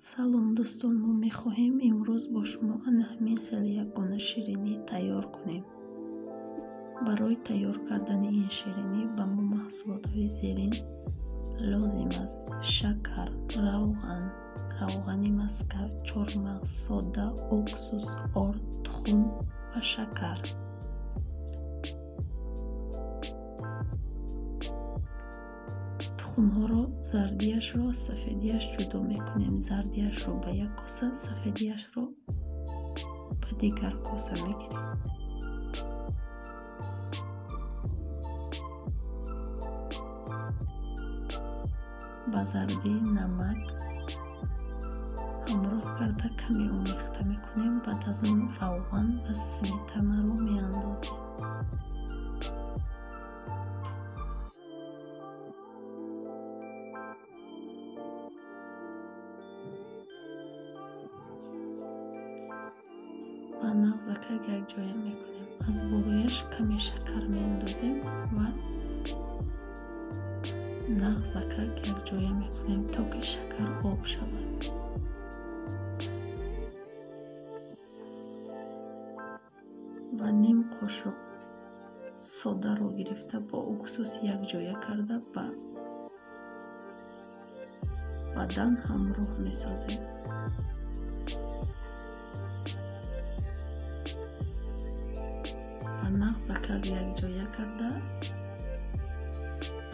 салом дӯстон, мо мехоҳем имрӯз бо шумо ана ҳамин хеле ягона ширинӣ тайёр кунем. барои тайёр кардани ин ширинӣ ба мо маҳсулотҳои зерин лозим аст: шакар, равғани маскав, чормағз, сода, уксус, орд, тухм ва шакар. тухмҳоро зардияшро аз сафедияш ҷудо мекунем. Зардияшро ба як коса, сафедияшро ба дигар коса мегирем. ба зарди намак ҳамроҳ карда каме омехта мекунем. баъд аз он равған ва сметанаро меандозем. ва нағзакак якҷоя мекунем. аз болояш каме шакар меандозем ва нағзакак якҷоя мекунем, то ки шакар об шавад. ва ним қошуқ содаро гирифта бо уксус якҷоя карда баъдан ҳамроҳ месозем. ва нағзакак якҷоя карда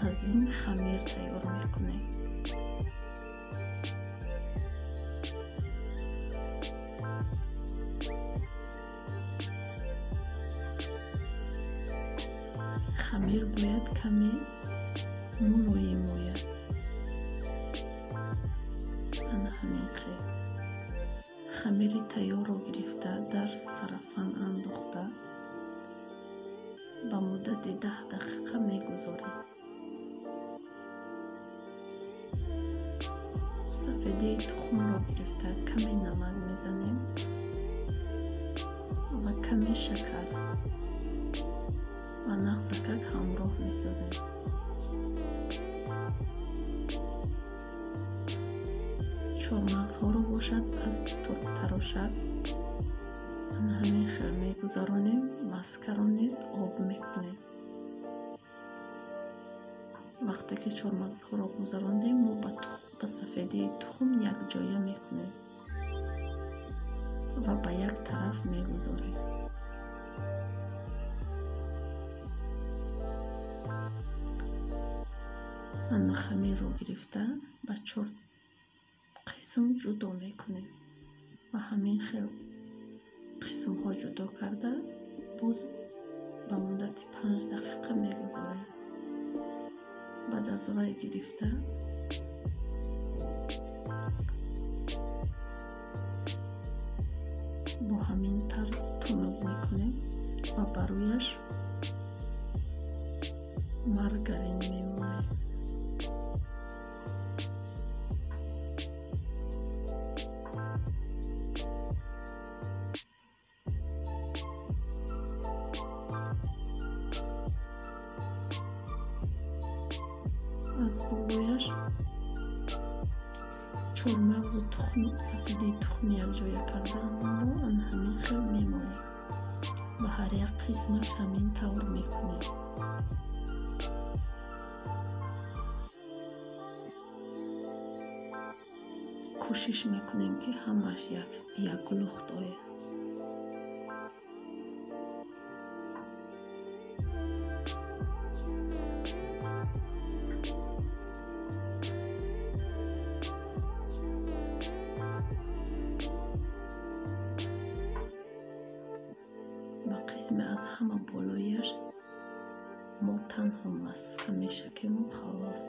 аз ин хамир тайёр мекунем. хамир бояд каме мулоим ояд. ана ҳамин хел хамири тайёрро гирифта дар сарафан андохта ба муддати 10 дақиқа мегузорем. сафедаи тухмро гирифта каме намак мезанем ва каме шакар ва нағзакак ҳамроҳ месозем. чормағзҳоро бошад аз тарошак ана ҳамин хел мегузаронем. маскаро низ об мекунем. вақте ки чормағзҳоро гузарондем, мо ба сафедаи тухм якҷоя мекунем ва ба як тараф мегузорем. ана хамирро гирифта ба 4 қисм ҷудо мекунем ва ҳамин хел қисмҳо ҷудо карда боз ба муддати 5 дақиқа мегузорем. баъд аз вай гирифта бо ҳамин тарз тунук мекунем ва ба рӯяш маргарин мемоем. аз болояш чормағзу сафедаи тухм якҷоя карда онро ан ҳамин хел мемоем. ба ҳар як қисмаш ҳамин тавр мекунем. кӯшиш мекунем ки ҳамаш як лухт ояд. қисме аз ҳама болояш мо танҳо маска мешакему халос.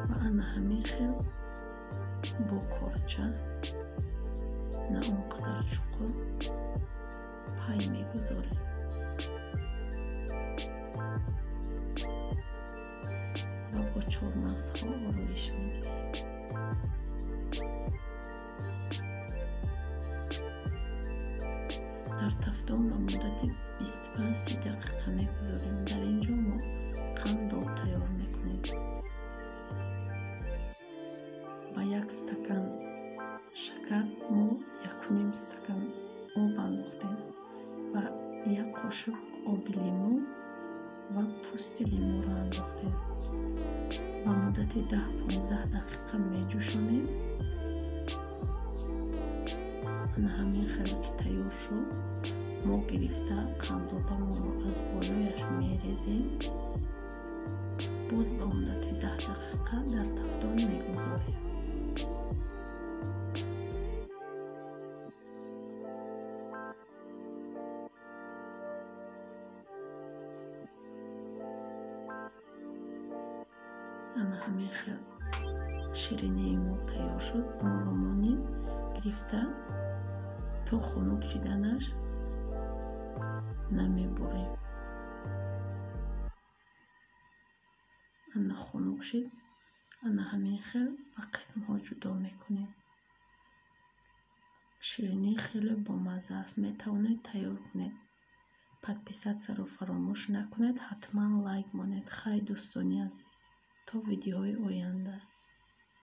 ва ана ҳамин хел бо корча на он қадар чуқур пай мегузорем. ва бо чормағзҳо ороиш медиҳем. дар тафтон ба муддати 25-30 дақиқа мегузорем. дар ин ҷо мо қандоб тайёр пӯсти лимӯро андохтем. ба муддати 10-15 дақиқа меҷӯшонем. ана ҳамин хеле ки тайёр шуд, мо гирифта қандобамонро аз болояш мерезем. боз ба муддати 10 дақиқа дар тафтон мегузорем. ана ҳамин хел ширинии мо тайёр шуд. Онро монем гирифта то хунук шиданаш намебурем. ана хунук шид. ана ҳамин хел ба қисмҳо ҷудо мекунем. ширинӣ хеле бомазза аст. Метавонед тайёр кунед. подписатсияро фаромӯш накунед. ҳатман лайк монед. Хай дӯстони азиз, то видеоҳои оянда.